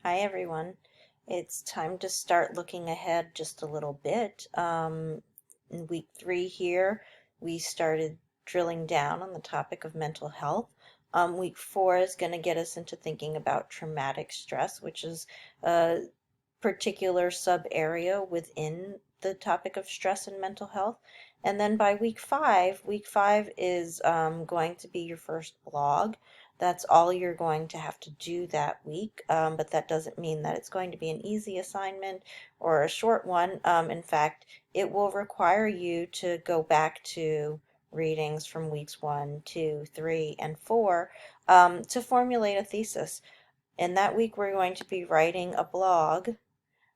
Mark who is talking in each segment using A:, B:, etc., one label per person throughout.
A: Hi everyone. It's time to start looking ahead just a little bit. In week 3 here, we started drilling down on the topic of mental health. Week 4 is going to get us into thinking about traumatic stress, which is a particular sub area within the topic of stress and mental health. And then by week 5 is going to be your first blog. That's all you're going to have to do that week, but that doesn't mean that it's going to be an easy assignment or a short one. In fact, it will require you to go back to readings from weeks 1, 2, 3, and 4 to formulate a thesis. In that week, we're going to be writing a blog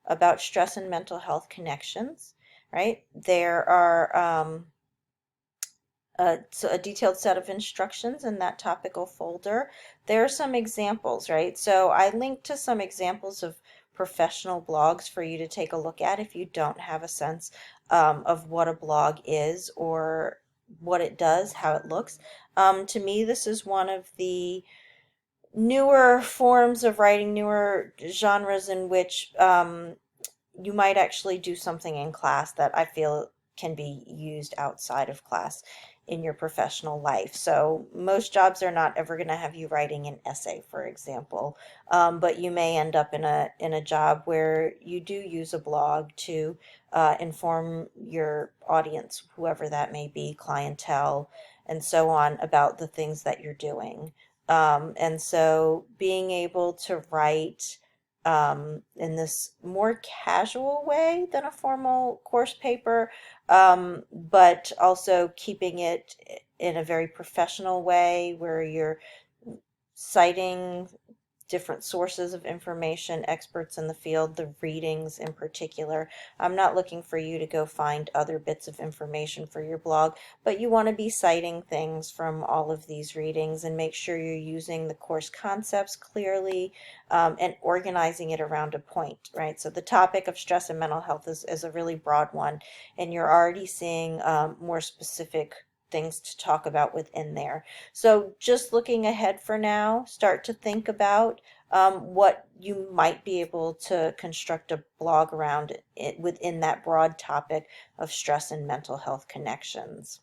A: about stress and mental health connections, right? There are a detailed set of instructions in that topical folder. There are some examples, right? So I linked to some examples of professional blogs for you to take a look at if you don't have a sense of what a blog is or what it does, how it looks. To me, this is one of the newer forms of writing, newer genres in which you might actually do something in class that I feel can be used outside of class in your professional life. So most jobs are not ever going to have you writing an essay, for example, but you may end up in a job where you do use a blog to inform your audience, whoever that may be, clientele, and so on, about the things that you're doing. And so being able to write in this more casual way than a formal course paper, but also keeping it in a very professional way where you're citing different sources of information, experts in the field, the readings in particular. I'm not looking for you to go find other bits of information for your blog, but you want to be citing things from all of these readings and make sure you're using the course concepts clearly and organizing it around a point, right? So the topic of stress and mental health is a really broad one, and you're already seeing more specific things to talk about within there. So just looking ahead for now, start to think about what you might be able to construct a blog around it within that broad topic of stress and mental health connections.